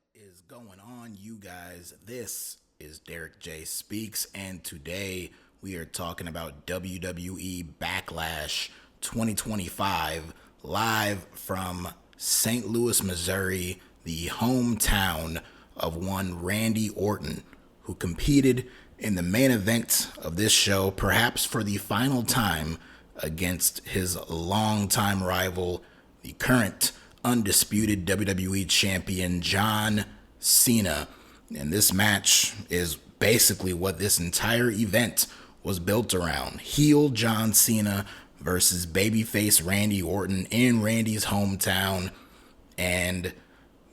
Is going on, you guys? This is DerekJ Speaks, and today we are talking about WWE Backlash 2025 live from St. Louis, Missouri, the hometown of one Randy Orton, who competed in the main event of this show, perhaps for the final time, against his longtime rival, the current undisputed WWE champion John Cena. And this match is basically what this entire event was built around. Heel John Cena versus babyface Randy Orton in Randy's hometown. And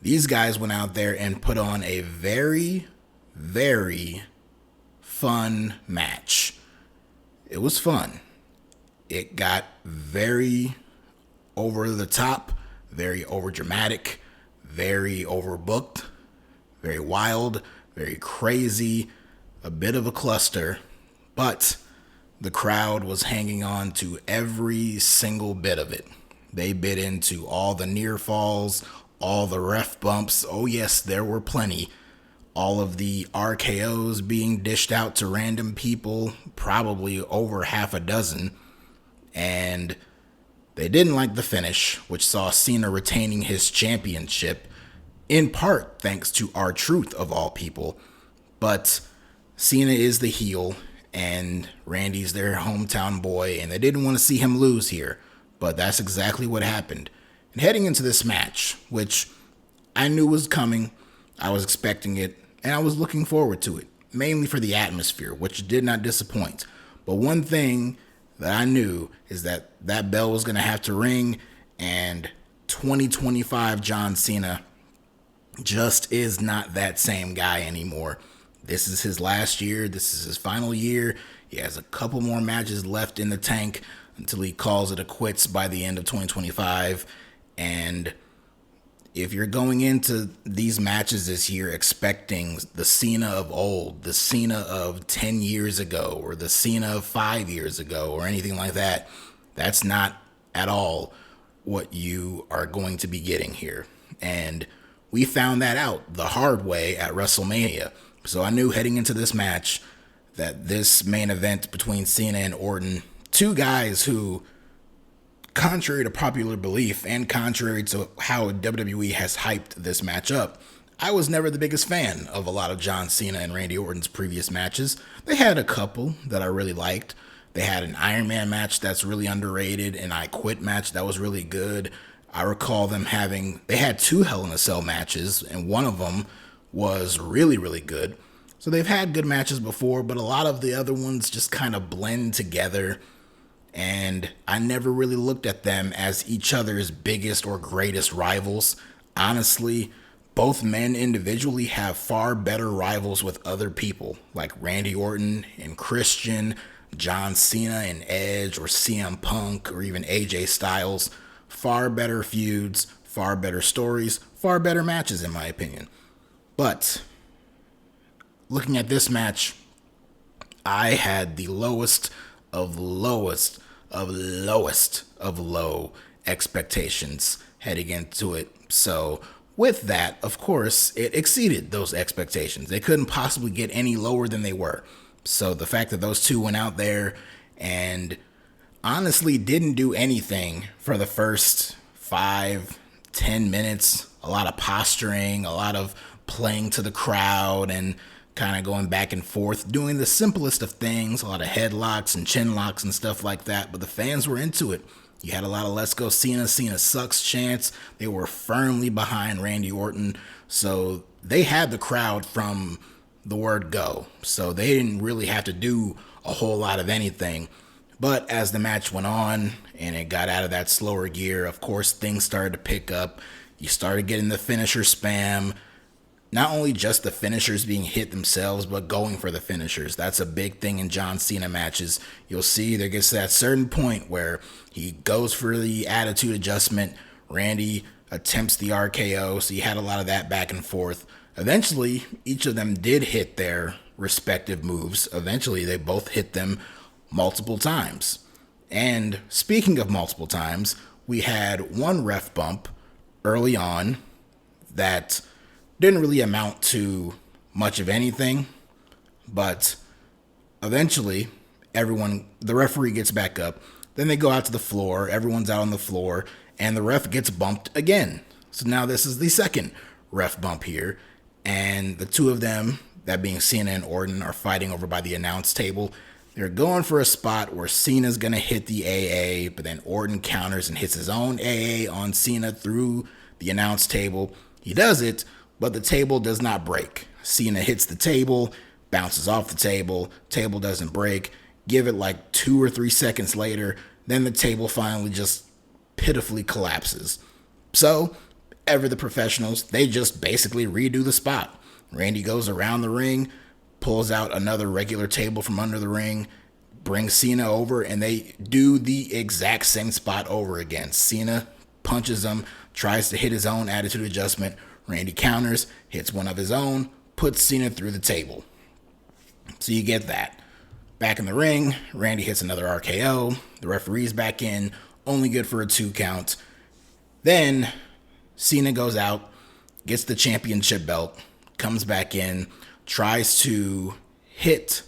these guys went out there and put on a very, very fun match. It was fun. It got very over the top, very over dramatic, very overbooked, very wild, very crazy, a bit of a cluster, but the crowd was hanging on to every single bit of it. They bit into all the near falls, all the ref bumps. Oh yes, there were plenty. All of the RKOs being dished out to random people, probably over half a dozen. And they didn't like the finish, which saw Cena retaining his championship, in part thanks to R-TRUTH of all people. But Cena is the heel, and Randy's their hometown boy, and they didn't want to see him lose here. But that's exactly what happened. And heading into this match, which I knew was coming, I was expecting it, and I was looking forward to it, mainly for the atmosphere, which did not disappoint. But one thing that I knew is that that bell was going to have to ring, and 2025 John Cena just is not that same guy anymore. This is his last year. This is his final year. He has a couple more matches left in the tank until he calls it a quits by the end of 2025. And if you're going into these matches this year expecting the Cena of old, the Cena of 10 years ago, or the Cena of 5 years ago, or anything like that, that's not at all what you are going to be getting here. And we found that out the hard way at WrestleMania. So I knew heading into this match that this main event between Cena and Orton, two guys who, contrary to popular belief and contrary to how WWE has hyped this match up, I was never the biggest fan of a lot of John Cena and Randy Orton's previous matches. They had a couple that I really liked. They had an Iron Man match that's really underrated, an I Quit match that was really good. I recall them they had two Hell in a Cell matches, and one of them was really, really good. So they've had good matches before, but a lot of the other ones just kind of blend together. And I never really looked at them as each other's biggest or greatest rivals. Honestly, both men individually have far better rivals with other people, like Randy Orton and Christian, John Cena and Edge, or CM Punk, or even AJ Styles. Far better feuds, far better stories, far better matches in my opinion. But looking at this match, I had the lowest of lowest of lowest of low expectations heading into it. So with that, of course, it exceeded those expectations. They couldn't possibly get any lower than they were. So the fact that those two went out there and honestly didn't do anything for the first 5-10 minutes, a lot of posturing, a lot of playing to the crowd and kind of going back and forth, doing the simplest of things, a lot of headlocks and chin locks and stuff like that, but the fans were into it. You had a lot of "Let's go Cena, Cena sucks" chants. They were firmly behind Randy Orton, so they had the crowd from the word go, so they didn't really have to do a whole lot of anything. But as the match went on and it got out of that slower gear, of course, things started to pick up. You started getting the finisher spam. Not only just the finishers being hit themselves, but going for the finishers. That's a big thing in John Cena matches. You'll see there gets to that certain point where he goes for the attitude adjustment. Randy attempts the RKO, so you had a lot of that back and forth. Eventually, each of them did hit their respective moves. Eventually, they both hit them multiple times. And speaking of multiple times, we had one ref bump early on that Didn't really amount to much of anything, but eventually the referee gets back up. Then they go out to the floor. Everyone's out on the floor, and the ref gets bumped again. So now this is the second ref bump here, and the two of them, that being Cena and Orton, are fighting over by the announce table. They're going for a spot where Cena's going to hit the AA, but then Orton counters and hits his own AA on Cena through the announce table. He does it, but the table does not break. Cena hits the table, bounces off the table doesn't break. Give it like 2 or 3 seconds later, then the table finally just pitifully collapses. So, the professionals, they just basically redo the spot. Randy goes around the ring, pulls out another regular table from under the ring, brings Cena over, and they do the exact same spot over again. Cena punches him, tries to hit his own attitude adjustment. Randy counters, hits one of his own, puts Cena through the table. So you get that. Back in the ring, Randy hits another RKO. The referee's back in, only good for a 2 count. Then Cena goes out, gets the championship belt, comes back in, tries to hit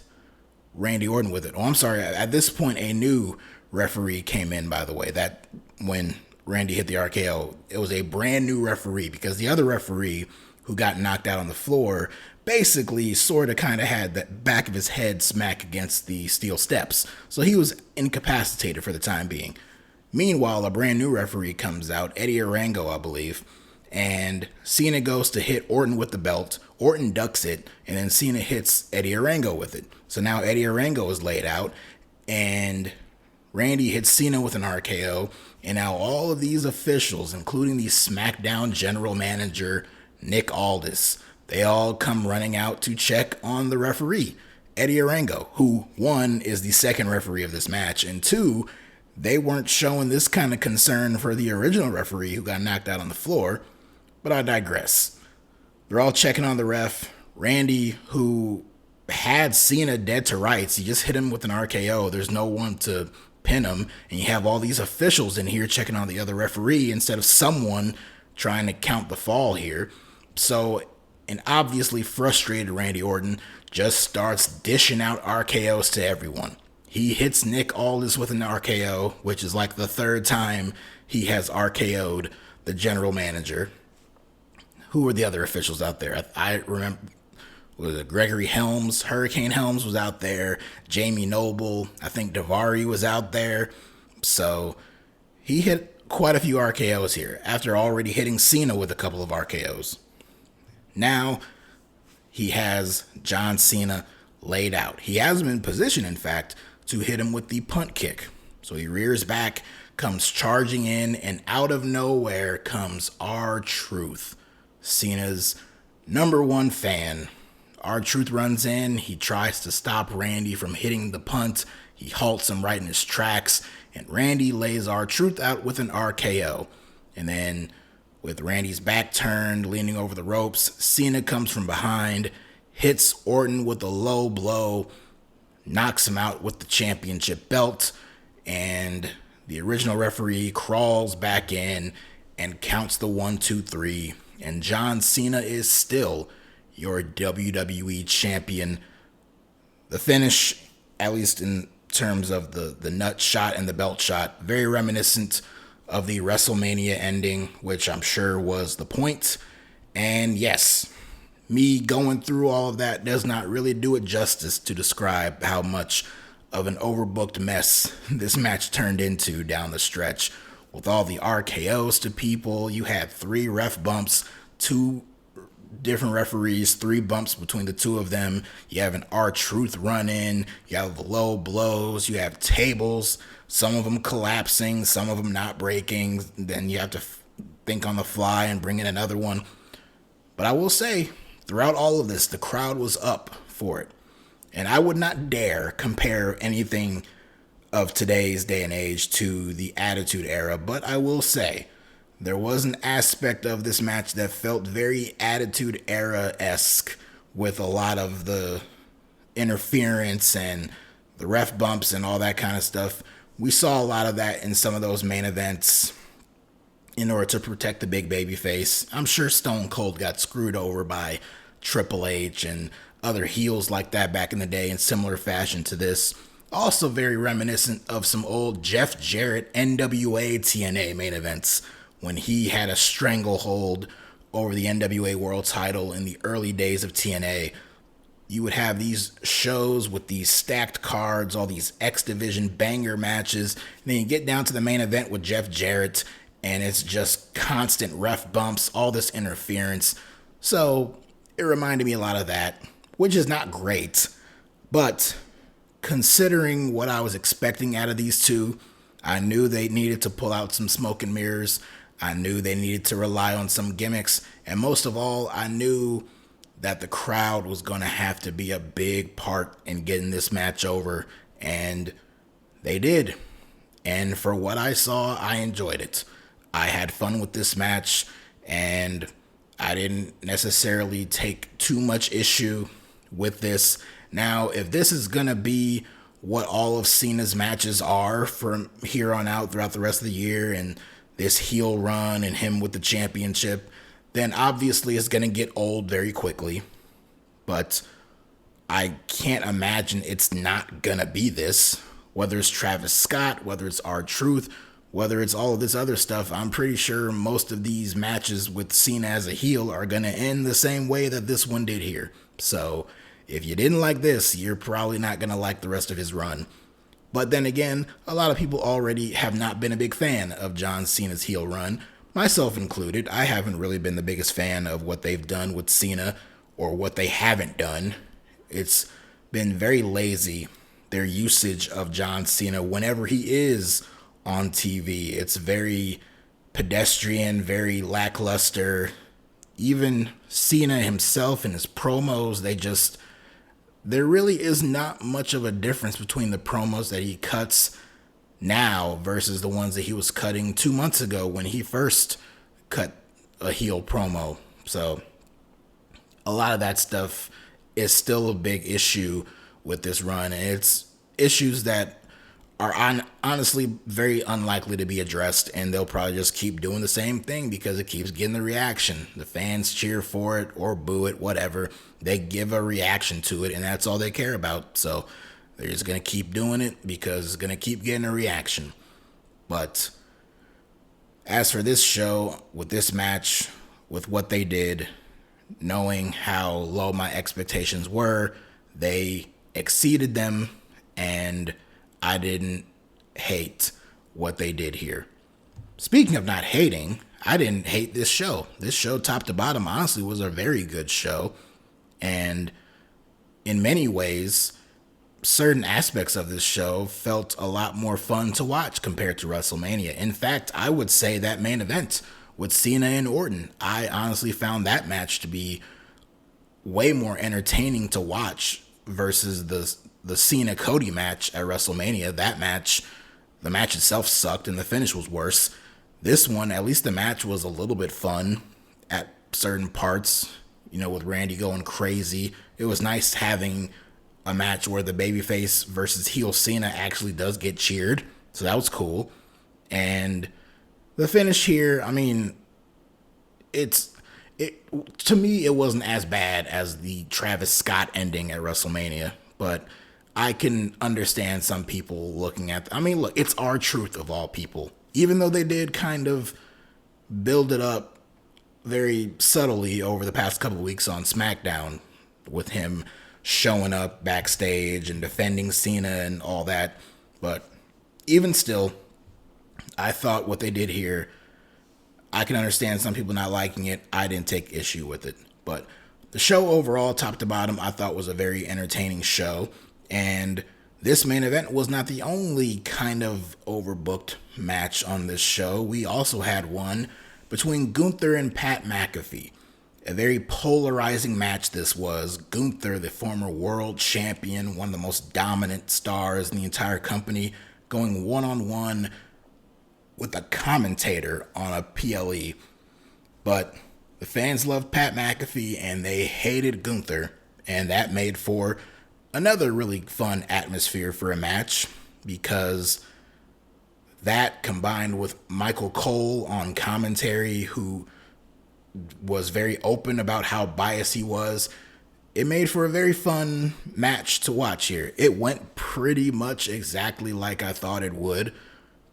Randy Orton with it. Oh, I'm sorry. At this point, a new referee came in, by the way. That when Randy hit the RKO, it was a brand new referee, because the other referee who got knocked out on the floor basically sort of kind of had the back of his head smack against the steel steps. So he was incapacitated for the time being. Meanwhile, a brand new referee comes out, Eddie Arango, I believe, and Cena goes to hit Orton with the belt. Orton ducks it, and then Cena hits Eddie Arango with it. So now Eddie Arango is laid out, and Randy hits Cena with an RKO, and now all of these officials, including the SmackDown general manager, Nick Aldis, they all come running out to check on the referee, Eddie Arango, who, 1, is the second referee of this match, and 2, they weren't showing this kind of concern for the original referee who got knocked out on the floor, but I digress. They're all checking on the ref. Randy, who had Cena dead to rights, he just hit him with an RKO. There's no one to pin him, and you have all these officials in here checking on the other referee instead of someone trying to count the fall here. So an obviously frustrated Randy Orton just starts dishing out RKOs to everyone. He hits Nick Aldis with an RKO, which is like the 3rd time he has RKO'd the general manager. Who were the other officials out there? I remember, was it Gregory Helms? Hurricane Helms was out there. Jamie Noble. I think Daivari was out there. So he hit quite a few RKOs here after already hitting Cena with a couple of RKOs. Now he has John Cena laid out. He has him in position, in fact, to hit him with the punt kick. So he rears back, comes charging in, and out of nowhere comes R-TRUTH, Cena's #1 fan. R-TRUTH runs in. He tries to stop Randy from hitting the punt. He halts him right in his tracks, and Randy lays R-TRUTH out with an RKO. And then, with Randy's back turned, leaning over the ropes, Cena comes from behind, hits Orton with a low blow, knocks him out with the championship belt, and the original referee crawls back in and counts the 1, 2, 3, and John Cena is still your WWE champion. The finish, at least in terms of the nut shot and the belt shot, very reminiscent of the WrestleMania ending, which I'm sure was the point. And yes, me going through all of that does not really do it justice to describe how much of an overbooked mess this match turned into down the stretch. With all the RKOs to people, you had 3 ref bumps, 2 different referees, 3 bumps between the 2 of them. You have an R-TRUTH run in, you have low blows, you have tables, some of them collapsing, some of them not breaking. Then you have to think on the fly and bring in another one. But I will say, throughout all of this, the crowd was up for it. And I would not dare compare anything of today's day and age to the Attitude Era, but I will say there was an aspect of this match that felt very Attitude Era-esque, with a lot of the interference and the ref bumps and all that kind of stuff. We saw a lot of that in some of those main events in order to protect the big baby face. I'm sure Stone Cold got screwed over by Triple H and other heels like that back in the day in similar fashion to this. Also very reminiscent of some old Jeff Jarrett NWA TNA main events when he had a stranglehold over the NWA World title in the early days of TNA. You would have these shows with these stacked cards, all these X Division banger matches, and then you get down to the main event with Jeff Jarrett, and it's just constant ref bumps, all this interference. So it reminded me a lot of that, which is not great. But considering what I was expecting out of these two, I knew they needed to pull out some smoke and mirrors. I knew they needed to rely on some gimmicks. And most of all, I knew that the crowd was going to have to be a big part in getting this match over. And they did. And for what I saw, I enjoyed it. I had fun with this match, and I didn't necessarily take too much issue with this. Now, if this is going to be what all of Cena's matches are from here on out throughout the rest of the year, and this heel run and him with the championship, then obviously it's going to get old very quickly. But I can't imagine it's not going to be this. Whether it's Travis Scott, whether it's R-TRUTH, whether it's all of this other stuff, I'm pretty sure most of these matches with Cena as a heel are going to end the same way that this one did here. So if you didn't like this, you're probably not going to like the rest of his run. But then again, a lot of people already have not been a big fan of John Cena's heel run, myself included. I haven't really been the biggest fan of what they've done with Cena or what they haven't done. It's been very lazy, their usage of John Cena whenever he is on TV. It's very pedestrian, very lackluster. Even Cena himself and his promos, there really is not much of a difference between the promos that he cuts now versus the ones that he was cutting 2 months ago when he first cut a heel promo. So a lot of that stuff is still a big issue with this run, and it's issues that are honestly very unlikely to be addressed, and they'll probably just keep doing the same thing because it keeps getting the reaction. The fans cheer for it or boo it, whatever. They give a reaction to it, and that's all they care about. So they're just going to keep doing it because it's going to keep getting a reaction. But as for this show, with this match, with what they did, knowing how low my expectations were, they exceeded them, and I didn't hate what they did here. Speaking of not hating, I didn't hate this show. This show, top to bottom, honestly, was a very good show. And in many ways, certain aspects of this show felt a lot more fun to watch compared to WrestleMania. In fact, I would say that main event with Cena and Orton, I honestly found that match to be way more entertaining to watch versus the Cena Cody match at WrestleMania. That match, the match itself sucked and the finish was worse. This one, at least the match was a little bit fun at certain parts, with Randy going crazy. It was nice having a match where the babyface versus heel Cena actually does get cheered. So that was cool. And the finish here, I mean, to me, it wasn't as bad as the Travis Scott ending at WrestleMania, but I can understand some people looking at, look, it's R-TRUTH of all people. Even though they did kind of build it up very subtly over the past couple of weeks on SmackDown with him showing up backstage and defending Cena and all that. But even still, I thought what they did here, I can understand some people not liking it. I didn't take issue with it. But the show overall, top to bottom, I thought was a very entertaining show. And this main event was not the only kind of overbooked match on this show. We also had one between Gunther and Pat McAfee. A very polarizing match this was. Gunther, the former world champion, one of the most dominant stars in the entire company, going one-on-one with a commentator on a PLE. But the fans loved Pat McAfee and they hated Gunther, and that made for another really fun atmosphere for a match because That combined with Michael Cole on commentary, who was very open about how biased he was, it made for a very fun match to watch here. It went pretty much exactly like I thought it would.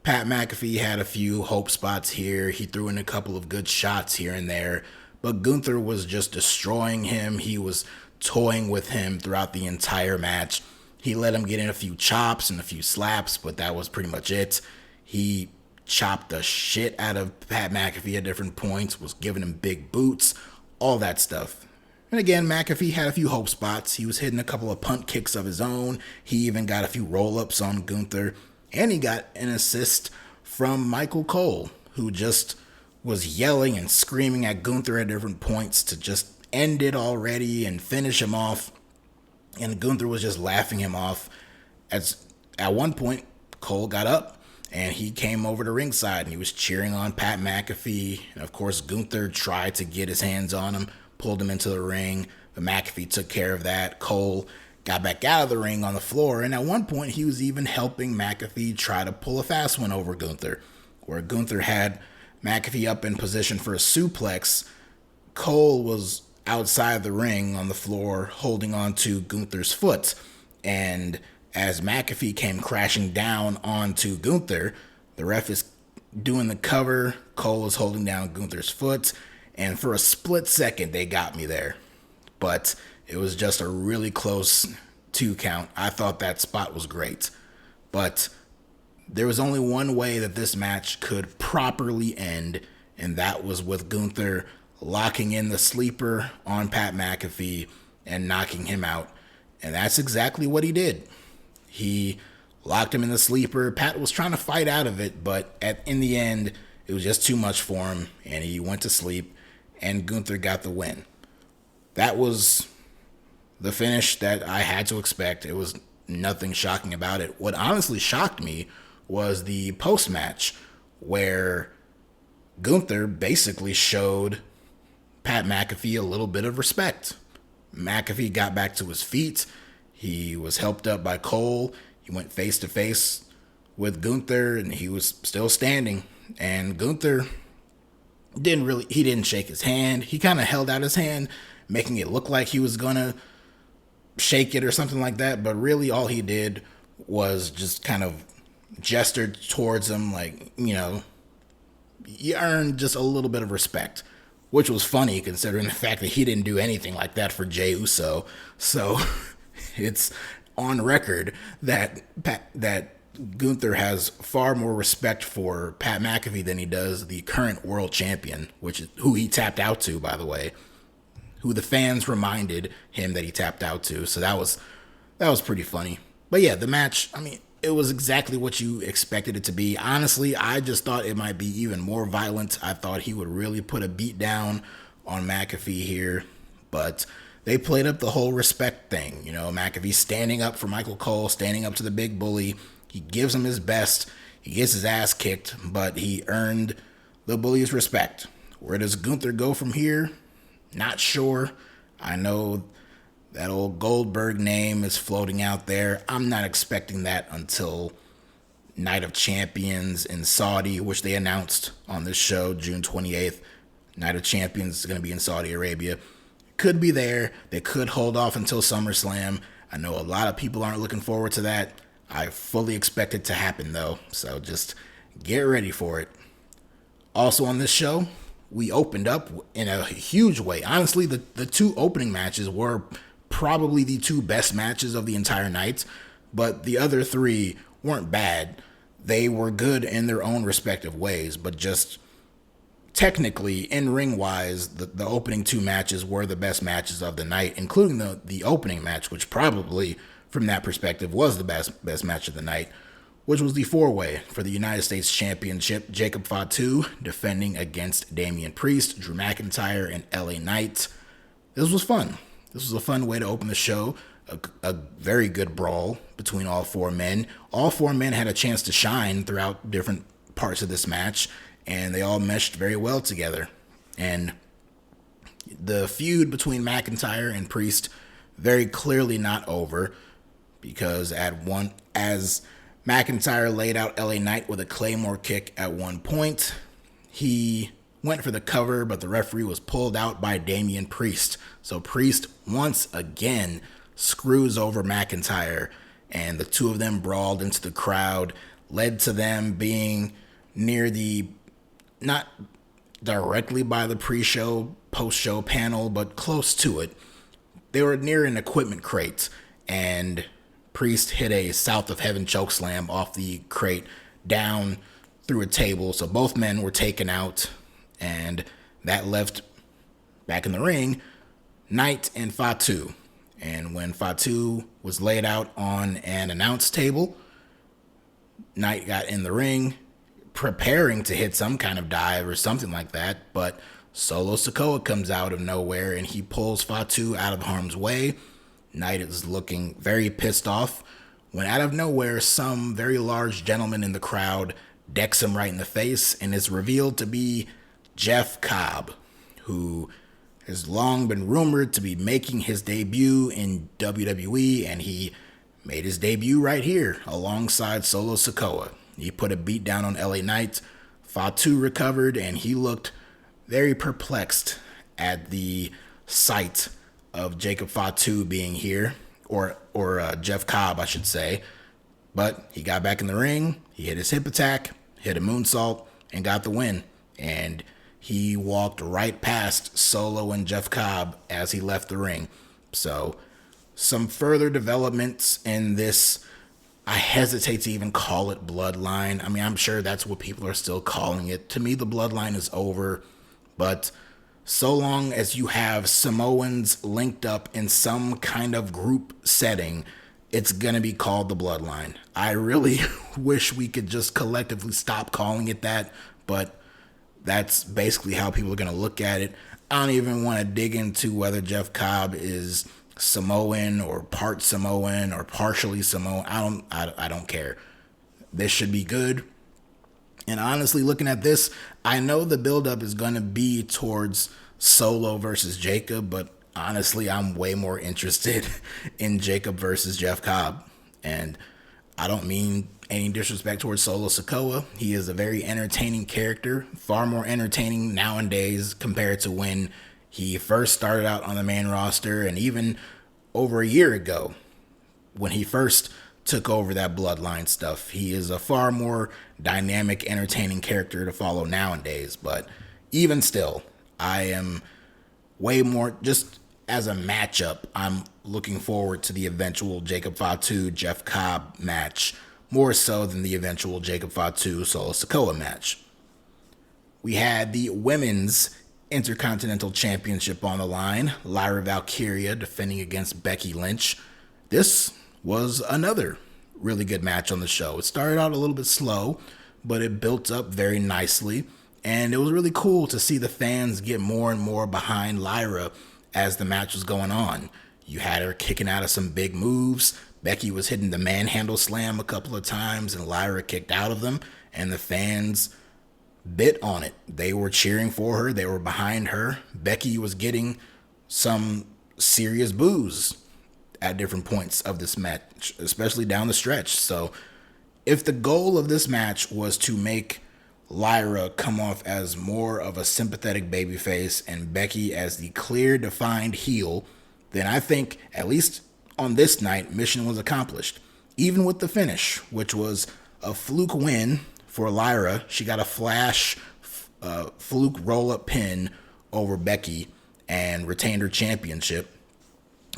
Pat McAfee had a few hope spots here. He threw in a couple of good shots here and there, but Gunther was just destroying him. He was toying with him throughout the entire match. He let him get in a few chops and a few slaps, but that was pretty much it. He chopped the shit out of Pat McAfee at different points, was giving him big boots, all that stuff. And again, McAfee had a few hope spots. He was hitting a couple of punt kicks of his own. He even got a few roll-ups on Gunther. And he got an assist from Michael Cole, who just was yelling and screaming at Gunther at different points to just end it already and finish him off. And Gunther was just laughing him off. At one point, Cole got up and he came over to ringside and he was cheering on Pat McAfee. And of course, Gunther tried to get his hands on him, pulled him into the ring, but McAfee took care of that. Cole got back out of the ring on the floor, and at one point he was even helping McAfee try to pull a fast one over Gunther, where Gunther had McAfee up in position for a suplex. Cole was outside the ring on the floor holding on to Gunther's foot, and as McAfee came crashing down onto Gunther, the ref is doing the cover. Cole is holding down Gunther's foot, and for a split second they got me there, but it was just a really close 2 count. I thought that spot was great. But there was only one way that this match could properly end, and that was with Gunther locking in the sleeper on Pat McAfee and knocking him out. And that's exactly what he did. He locked him in the sleeper. Pat was trying to fight out of it, but in the end, it was just too much for him, and he went to sleep, and Gunther got the win. That was the finish that I had to expect. It was nothing shocking about it. What honestly shocked me was the post-match, where Gunther basically showed Pat McAfee a little bit of respect. McAfee got back to his feet. He was helped up by Cole. He went face to face with Gunther, and he was still standing. And Gunther didn't shake his hand. He kind of held out his hand, making it look like he was gonna shake it or something like that, but really all he did was just kind of gestured towards him like, you earned just a little bit of respect, which was funny considering the fact that he didn't do anything like that for Jey Uso. So it's on record that Gunther has far more respect for Pat McAfee than he does the current world champion, which is who he tapped out to, by the way, who the fans reminded him that he tapped out to. So that was pretty funny. But yeah, the match, it was exactly what you expected it to be. Honestly, I just thought it might be even more violent. I thought he would really put a beat down on McAfee here, but they played up the whole respect thing. McAfee standing up for Michael Cole, standing up to the big bully. He gives him his best. He gets his ass kicked, but he earned the bully's respect. Where does Gunther go from here? Not sure. I know that old Goldberg name is floating out there. I'm not expecting that until Night of Champions in Saudi, which they announced on this show, June 28th. Night of Champions is going to be in Saudi Arabia. Could be there. They could hold off until SummerSlam. I know a lot of people aren't looking forward to that. I fully expect it to happen, though, so just get ready for it. Also on this show, we opened up in a huge way. Honestly, the 2 opening matches were probably the 2 best matches of the entire night, but the other 3 weren't bad. They were good in their own respective ways, but just technically, in-ring wise, the opening 2 matches were the best matches of the night, including the opening match, which probably, from that perspective, was the best match of the night, which was the 4-way for the United States Championship. Jacob Fatu defending against Damian Priest, Drew McIntyre, and LA Knight. This was fun. This was a fun way to open the show. A very good brawl between all 4 men. All 4 men had a chance to shine throughout different parts of this match, and they all meshed very well together. And the feud between McIntyre and Priest very clearly not over, because as McIntyre laid out LA Knight with a Claymore kick at one point. He went for the cover, but the referee was pulled out by Damian Priest. So Priest once again screws over McIntyre, and the two of them brawled into the crowd, led to them being near the, not directly by the pre-show, post-show panel, but close to it. They were near an equipment crate, and Priest hit a South of Heaven chokeslam off the crate down through a table. So both men were taken out, and that left back in the ring Knight and Fatu. And when Fatu was laid out on an announce table, Knight got in the ring preparing to hit some kind of dive or something like that, but Solo Sikoa comes out of nowhere and he pulls Fatu out of harm's way. Knight is looking very pissed off when out of nowhere some very large gentleman in the crowd decks him right in the face, and it's revealed to be Jeff Cobb, who has long been rumored to be making his debut in WWE, and he made his debut right here alongside Solo Sikoa. He put a beat down on LA Knight. Fatu recovered, and he looked very perplexed at the sight of Jacob Fatu being here, or Jeff Cobb, I should say. But he got back in the ring, he hit his hip attack, hit a moonsault, and got the win. And he walked right past Solo and Jeff Cobb as he left the ring. So some further developments in this, I hesitate to even call it bloodline. I mean, I'm sure that's what people are still calling it. To me, the bloodline is over. But so long as you have Samoans linked up in some kind of group setting, it's going to be called the bloodline. I really wish we could just collectively stop calling it that, but that's basically how people are going to look at it. I don't even want to dig into whether Jeff Cobb is Samoan or part Samoan or partially Samoan. I don't care. This should be good. And honestly, looking at this, I know the buildup is going to be towards Solo versus Jacob, but honestly, I'm way more interested in Jacob versus Jeff Cobb. And I don't mean any disrespect towards Solo Sikoa. He is a very entertaining character, far more entertaining nowadays compared to when he first started out on the main roster, and even over a year ago when he first took over that bloodline stuff. He is a far more dynamic, entertaining character to follow nowadays. But even still, I am way more, just as a matchup, I'm looking forward to the eventual Jacob Fatu, Jeff Cobb match, more so than the eventual Jacob Fatu, Solo Sikoa match. We had the Women's Intercontinental Championship on the line. Lyra Valkyria defending against Becky Lynch. This was another really good match on the show. It started out a little bit slow, but it built up very nicely, and it was really cool to see the fans get more and more behind Lyra as the match was going on. You had her kicking out of some big moves. Becky was hitting the manhandle slam a couple of times, and Lyra kicked out of them, and the fans bit on it. They were cheering for her. They were behind her. Becky was getting some serious boos at different points of this match, especially down the stretch. So if the goal of this match was to make Lyra come off as more of a sympathetic babyface and Becky as the clear, defined heel, then I think, at least on this night, mission was accomplished. Even with the finish, which was a fluke win for Lyra. She got a flash fluke roll-up pin over Becky and retained her championship.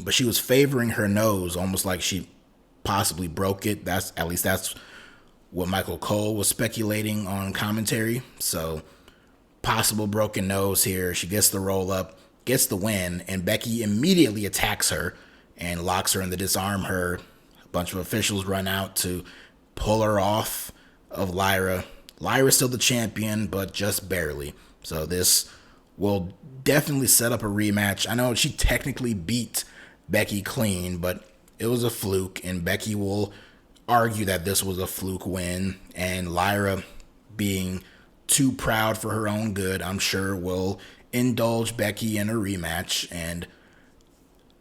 But she was favoring her nose, almost like she possibly broke it. That's what Michael Cole was speculating on commentary. So, possible broken nose here. She gets the roll up, gets the win, and Becky immediately attacks her and locks her in the disarm her. A bunch of officials run out to pull her off of Lyra. Lyra's still the champion, but just barely. So this will definitely set up a rematch. I know she technically beat Becky clean, but it was a fluke, and Becky will argue that this was a fluke win, and Lyra, being too proud for her own good, I'm sure will indulge Becky in a rematch, and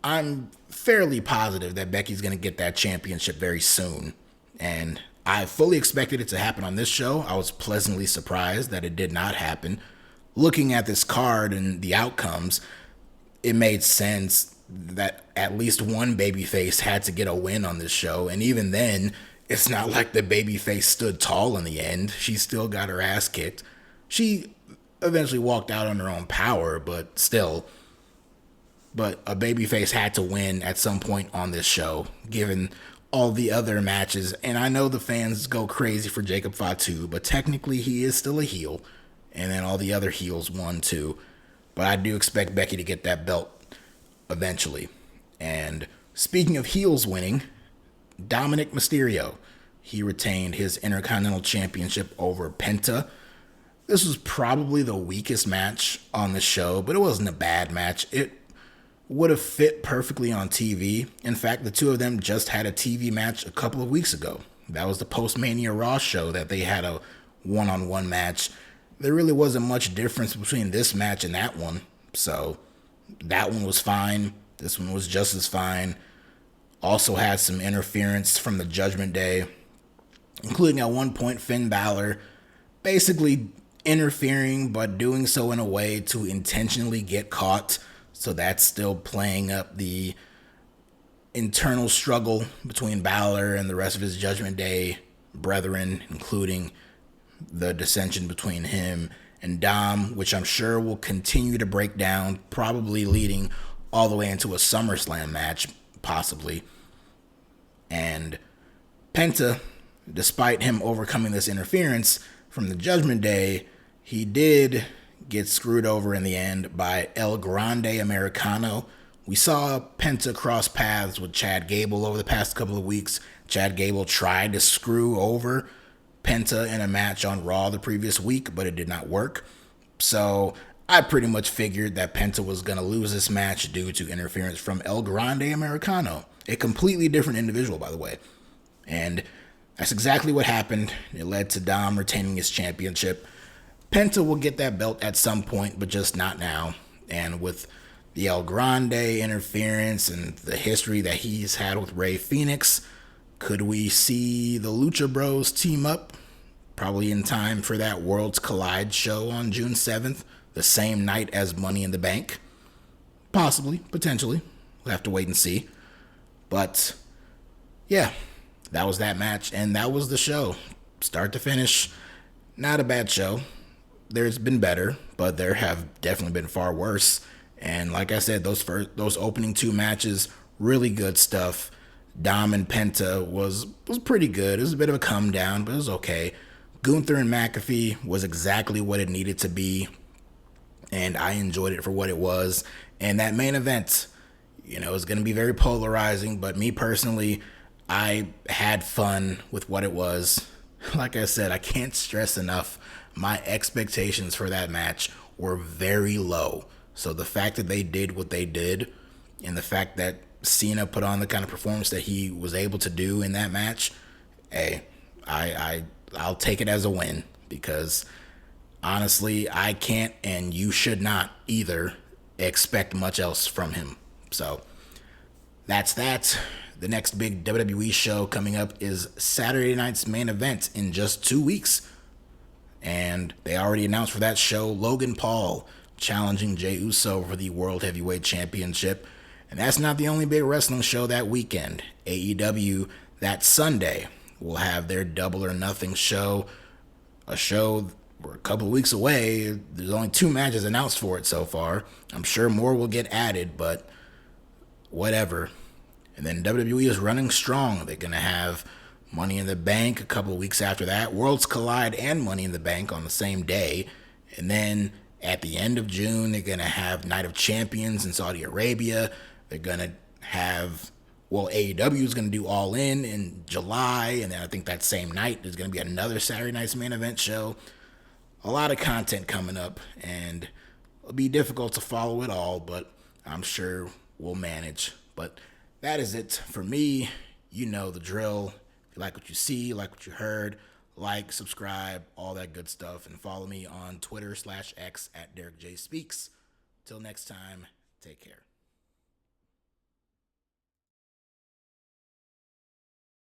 I'm fairly positive that Becky's going to get that championship very soon, and I fully expected it to happen on this show. I was pleasantly surprised that it did not happen. Looking at this card and the outcomes, it made sense that at least one babyface had to get a win on this show. And even then, it's not like the babyface stood tall in the end. She still got her ass kicked. She eventually walked out on her own power, but still. But a babyface had to win at some point on this show, given all the other matches. And I know the fans go crazy for Jacob Fatu, but technically he is still a heel. And then all the other heels won too. But I do expect Becky to get that belt eventually. And speaking of heels winning, Dominic Mysterio, he retained his Intercontinental Championship over Penta. This was probably the weakest match on the show, but it wasn't a bad match. It would have fit perfectly on TV. In fact, the two of them just had a TV match a couple of weeks ago. That was the post-Mania Raw show that they had a one-on-one match. There really wasn't much difference between this match and that one. So that one was fine. This one was just as fine. Also had some interference from the Judgment Day, including at one point Finn Balor basically interfering, but doing so in a way to intentionally get caught. So that's still playing up the internal struggle between Balor and the rest of his Judgment Day brethren, including the dissension between him and Dom, which I'm sure will continue to break down, probably leading all the way into a SummerSlam match, possibly. And Penta, despite him overcoming this interference from the Judgment Day, he did get screwed over in the end by El Grande Americano. We saw Penta cross paths with Chad Gable over the past couple of weeks. Chad Gable tried to screw over Penta in a match on Raw the previous week, but it did not work. So I pretty much figured that Penta was going to lose this match due to interference from El Grande Americano, a completely different individual, by the way. And that's exactly what happened. It led to Dom retaining his championship. Penta will get that belt at some point, but just not now. And with the El Grande interference and the history that he's had with Rey Fenix, could we see the Lucha Bros team up? Probably in time for that Worlds Collide show on June 7th, the same night as Money in the Bank. Possibly, potentially. We'll have to wait and see. But, yeah, that was that match, and that was the show. Start to finish, not a bad show. There's been better, but there have definitely been far worse. And like I said, those opening two matches, really good stuff. Dom and Penta was pretty good. It was a bit of a come down, but it was okay. Gunther and McAfee was exactly what it needed to be, and I enjoyed it for what it was. And that main event, is going to be very polarizing, but me personally, I had fun with what it was. Like I said, I can't stress enough, my expectations for that match were very low. So the fact that they did what they did, and the fact that Cena put on the kind of performance that he was able to do in that match, hey, I'll take it as a win, because honestly, I can't, and you should not either, expect much else from him. So that's that. The next big WWE show coming up is Saturday night's main event in just 2 weeks. And they already announced for that show Logan Paul challenging Jey Uso for the World Heavyweight Championship. And that's not the only big wrestling show that weekend. AEW that Sunday will have their Double or Nothing show. A show we're a couple of weeks away. There's only 2 matches announced for it so far. I'm sure more will get added, but whatever. And then WWE is running strong. They're going to have Money in the Bank a couple of weeks after that. Worlds Collide and Money in the Bank on the same day. And then at the end of June, they're going to have Night of Champions in Saudi Arabia. They're going to have, AEW is going to do All in July. And then I think that same night, there's going to be another Saturday night's main event show. A lot of content coming up. And it'll be difficult to follow it all, but I'm sure we'll manage. But that is it for me. You know the drill. If you like what you see, like what you heard, like, subscribe, all that good stuff. And follow me on Twitter /X at DerekJ Speaks. Till next time, take care.